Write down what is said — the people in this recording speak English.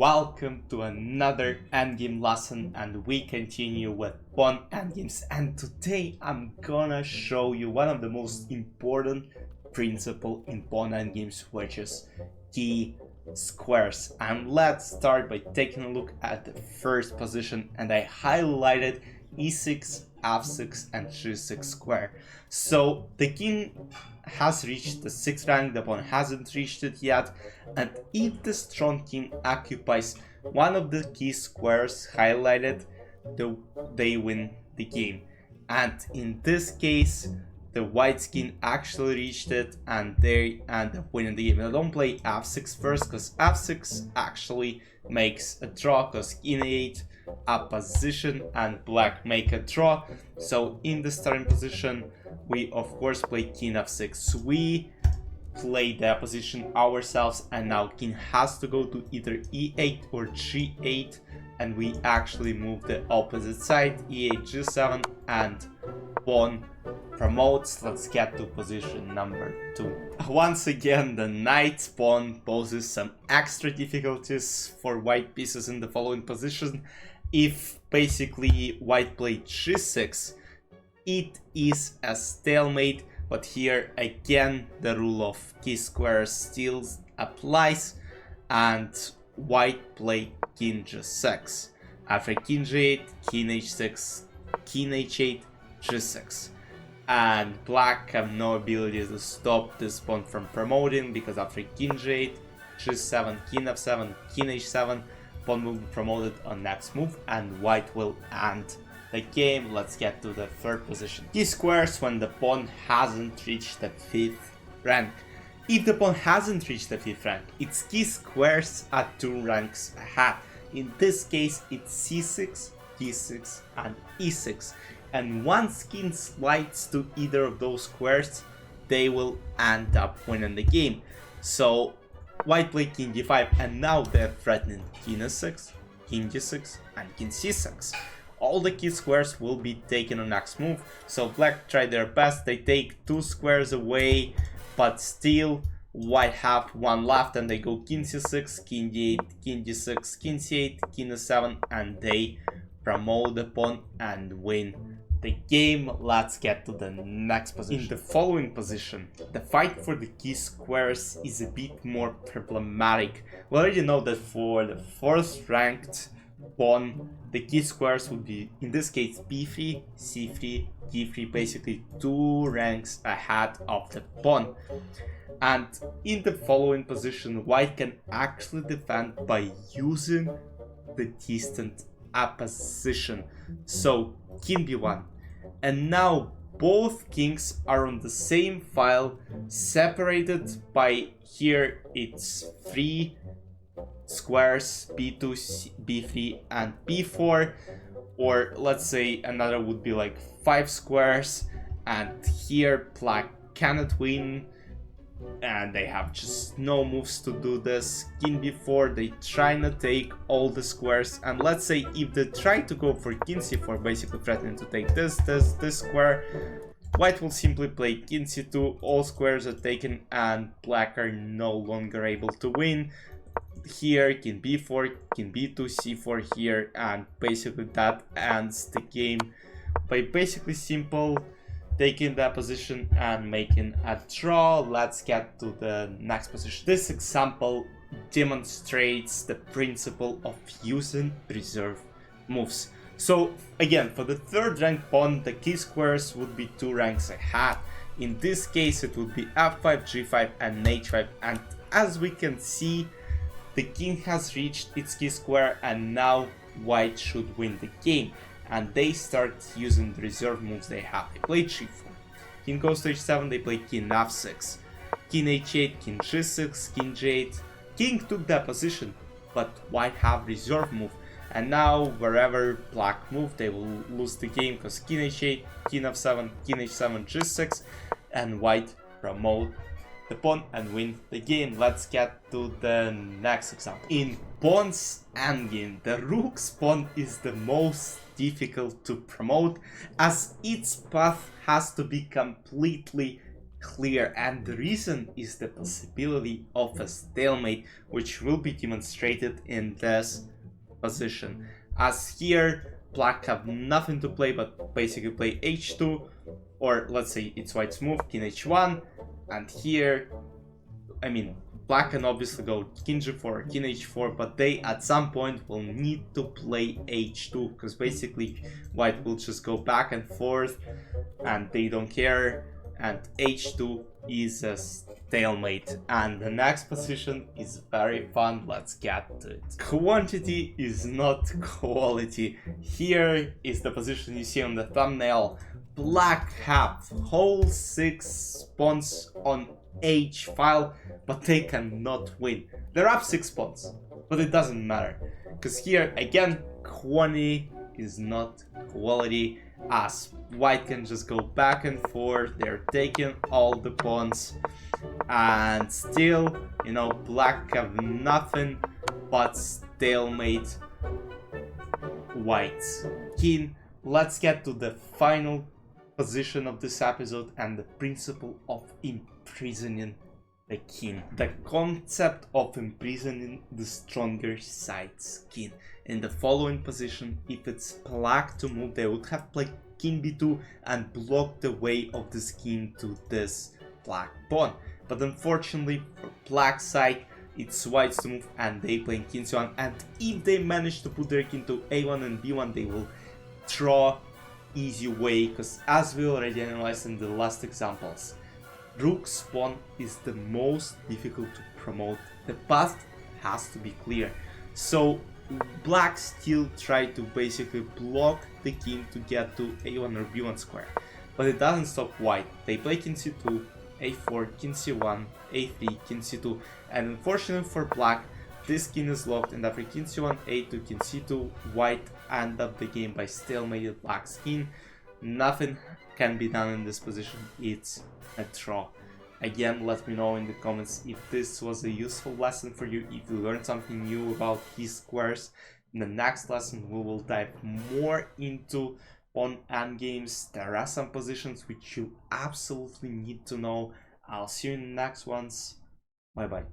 Welcome to another endgame lesson, and we continue with pawn endgames. And today I'm gonna show you one of the most important principle in pawn endgames, which is key squares. And let's start by taking a look at the first position, and I highlighted e6, f6 and g6 square. So the king has reached the 6th rank, the pawn hasn't reached it yet, and if the strong king occupies one of the key squares highlighted, they win the game. And in this case, the white king actually reached it, and they end up winning the game. Now don't play f6 first, because f6 actually makes a draw, because king e8 a position and black make a draw. So in the starting position, we of course play king f6. We play the position ourselves, and now king has to go to either e8 or g8, and we actually move the opposite side, e8, g7, and pawn promotes. Let's get to position number 2. Once again, the knight pawn poses some extra difficulties for white pieces in the following position. If basically white played g6, it is a stalemate, but here again the rule of key squares still applies, and white play king g6. After king g8, king h6, king h8, g6. And black have no ability to stop this pawn from promoting, because after king g8, g7, king f7, king h7, pawn will be promoted on next move, and white will end the game. Let's get to the third position. Key squares when the pawn hasn't reached the 5th rank. If the pawn hasn't reached the 5th rank, its key squares are 2 ranks ahead. In this case, it's c6, d6, and e6. And once king slides to either of those squares, they will end up winning the game. So white played king d5, and now they're threatening king e6, king g6, and king c6. All the key squares will be taken on next move, so black try their best. They take 2 squares away, but still white have 1 left, and they go king c6, king d8, king d6, king c8, king e7, and they promote the pawn and win the game. Let's get to the next position. In the following position, the fight for the key squares is a bit more problematic. We already know that for the 4th ranked pawn, the key squares would be, in this case, b3, c3, d3, basically 2 ranks ahead of the pawn. And in the following position, white can actually defend by using the distant opposition. So king b1, and now both kings are on the same file, separated by, here it's 3 squares, b2, b3 and b4, or let's say another would be like 5 squares, and here black cannot win, and they have just no moves to do this. King b4, they try to take all the squares, and let's say if they try to go for king c4, basically threatening to take this square, white will simply play king c2, all squares are taken, and black are no longer able to win. Here king b4, king b2, c4 here, and basically that ends the game by basically simple taking that position and making a draw. Let's get to the next position. This example demonstrates the principle of using reserve moves. So again, for the 3rd rank pawn, the key squares would be 2 ranks ahead. In this case, it would be f5, g5 and h5, and as we can see, the king has reached its key square, and now white should win the game. And they start using the reserve moves they have. They play g4, king goes to h7, they play king f6, king h8, king g6, king g8. King took that position, but white have reserve move, and now wherever black move, they will lose the game, because king h8, king f7, king h7, g6, and white promote the pawn and win the game. Let's get to the next example. In pawn's endgame, the rook's pawn is the most difficult to promote, as its path has to be completely clear, and the reason is the possibility of a stalemate, which will be demonstrated in this position. As here, black have nothing to play but basically play h2, or let's say it's white's move, king h1, and here, I mean, black can obviously go king g4 or king h4, but they at some point will need to play h2, because basically white will just go back and forth and they don't care, and h2 is a stalemate. And the next position is very fun, let's get to it. Quantity is not quality. Here is the position you see on the thumbnail. Black have whole 6 pawns on H file, but they cannot win. They're up 6 pawns, but it doesn't matter, because here again quantity is not quality, as white can just go back and forth, they're taking all the pawns, and still, you know, black have nothing but stalemate white's king. Let's get to the final position of this episode and the principle of imprisoning the king. The concept of imprisoning the stronger side's king. In the following position, if it's black to move, they would have played king b2 and blocked the way of this king to this black pawn. But unfortunately for black side, it's white's to move and they play king c1, and if they manage to put their king to a1 and b1, they will draw easy way, because as we already analyzed in the last examples, rook's pawn is the most difficult to promote. The path has to be clear. So black still try to basically block the king to get to a1 or b1 square, but it doesn't stop white. They play king c2, a4, king c1, a3, king c2, and unfortunately for black, this king is locked, and after king c1, a2, king c2, white end up the game by stalemated black's king. Nothing can be done in this position, it's a draw. Again, let me know in the comments if this was a useful lesson for you, if you learned something new about these squares. In the next lesson we will dive more into on endgames. There are some positions which you absolutely need to know. I'll see you in the next ones. Bye bye.